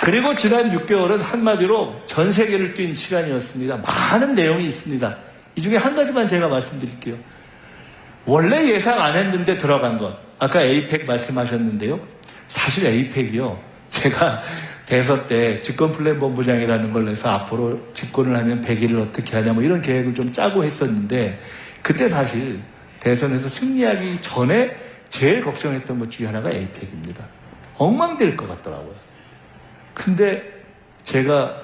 그리고 지난 6개월은 한마디로 전 세계를 뛴 시간이었습니다. 많은 내용이 있습니다. 이 중에 한 가지만 제가 말씀드릴게요. 원래 예상 안 했는데 들어간 것. 아까 에이펙 말씀하셨는데요. 사실 에이펙이요. 제가 대선 때 집권플랜본부장이라는 걸 해서 앞으로 집권을 하면 100일을 어떻게 하냐 뭐 이런 계획을 좀 짜고 했었는데 그때 사실 대선에서 승리하기 전에 제일 걱정했던 것 중에 하나가 에이펙입니다. 엉망될 것 같더라고요. 근데 제가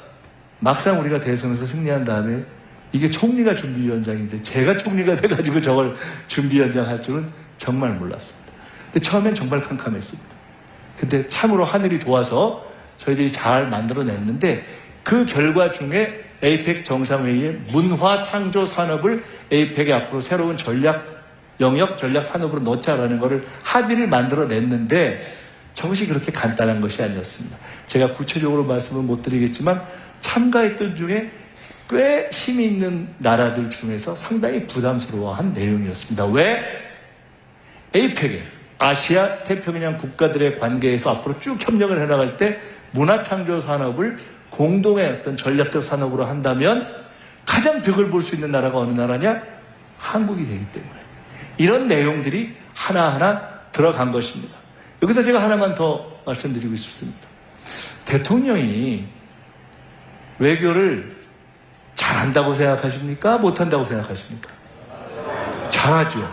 막상 우리가 대선에서 승리한 다음에 이게 총리가 준비위원장인데 제가 총리가 돼가지고 저걸 준비위원장 할 줄은 정말 몰랐습니다. 근데 처음엔 정말 캄캄했습니다. 근데 참으로 하늘이 도와서 저희들이 잘 만들어냈는데 그 결과 중에 에이펙 정상회의에 문화 창조 산업을 에이펙의 앞으로 새로운 영역 전략 산업으로 넣자라는 것을 합의를 만들어냈는데 저것이 그렇게 간단한 것이 아니었습니다. 제가 구체적으로 말씀을 못 드리겠지만 참가했던 중에 꽤 힘이 있는 나라들 중에서 상당히 부담스러워한 내용이었습니다. 왜? 에이펙에 아시아 태평양 국가들의 관계에서 앞으로 쭉 협력을 해나갈 때 문화창조 산업을 공동의 어떤 전략적 산업으로 한다면 가장 득을 볼 수 있는 나라가 어느 나라냐? 한국이 되기 때문에 이런 내용들이 하나하나 들어간 것입니다. 여기서 제가 하나만 더 말씀드리고 싶습니다. 대통령이 외교를 잘한다고 생각하십니까? 못한다고 생각하십니까? 잘하죠.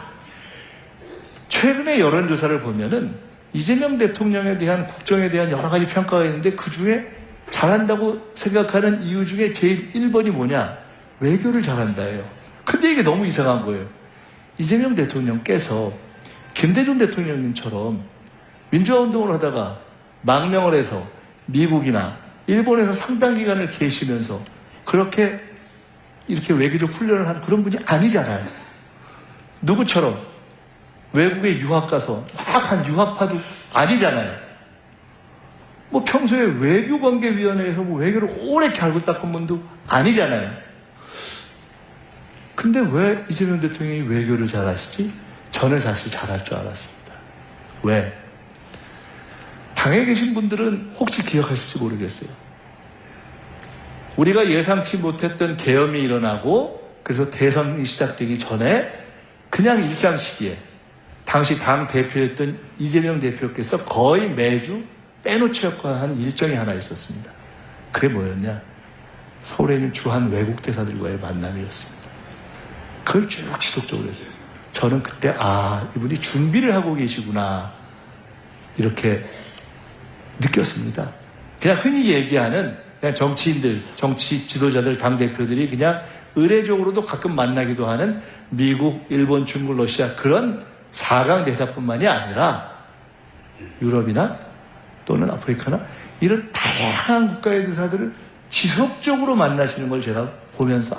최근에 여론조사를 보면은 이재명 대통령에 대한 국정에 대한 여러 가지 평가가 있는데 그 중에 잘한다고 생각하는 이유 중에 제일 1번이 뭐냐? 외교를 잘한다예요. 근데 이게 너무 이상한 거예요. 이재명 대통령께서 김대중 대통령님처럼 민주화운동을 하다가 망명을 해서 미국이나 일본에서 상당 기간을 계시면서 이렇게 외교적 훈련을 한 그런 분이 아니잖아요. 누구처럼 외국에 유학 가서 막 한 유학파도 아니잖아요. 뭐 평소에 외교관계위원회에서 뭐 외교를 오래 갈고 닦은 분도 아니잖아요. 근데 왜 이재명 대통령이 외교를 잘하시지? 저는 사실 잘할 줄 알았습니다. 왜? 당에 계신 분들은 혹시 기억하실지 모르겠어요. 우리가 예상치 못했던 계엄이 일어나고 그래서 대선이 시작되기 전에 그냥 일상 시기에 당시 당 대표였던 이재명 대표께서 거의 매주 빼놓지 않고 한 일정이 하나 있었습니다. 그게 뭐였냐? 서울에 있는 주한 외국 대사들과의 만남이었습니다. 그걸 쭉 지속적으로 했어요. 저는 그때 이분이 준비를 하고 계시구나 이렇게 느꼈습니다. 그냥 흔히 얘기하는 그냥 정치인들, 정치 지도자들, 당대표들이 그냥 의례적으로도 가끔 만나기도 하는 미국, 일본, 중국, 러시아 그런 4강 대사뿐만이 아니라 유럽이나 또는 아프리카나 이런 다양한 국가의 대사들을 지속적으로 만나시는 걸 제가 보면서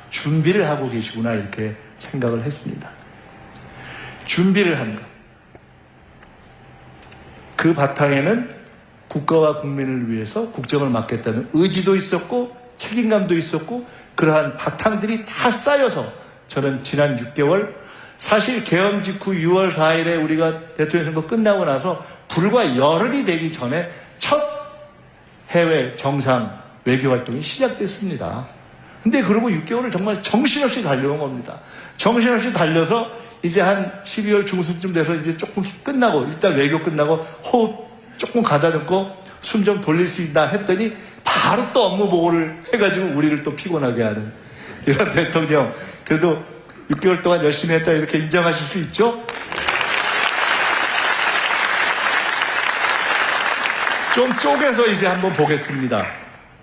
준비를 하고 계시구나 이렇게 생각을 했습니다. 준비를 한 것. 그 바탕에는 국가와 국민을 위해서 국정을 맡겠다는 의지도 있었고 책임감도 있었고 그러한 바탕들이 다 쌓여서 저는 지난 6개월 사실 계엄 직후 6월 4일에 우리가 대통령 선거 끝나고 나서 불과 열흘이 되기 전에 첫 해외 정상 외교 활동이 시작됐습니다. 근데 그러고 6개월을 정말 정신없이 달려온 겁니다. 정신없이 달려서 이제 한 12월 중순쯤 돼서 이제 조금 끝나고 일단 외교 끝나고 호흡 조금 가다듬고 숨 좀 돌릴 수 있나 했더니 바로 또 업무 보고를 해가지고 우리를 또 피곤하게 하는 이런 대통령. 그래도 6개월 동안 열심히 했다 이렇게 인정하실 수 있죠? 좀 쪼개서 이제 한번 보겠습니다.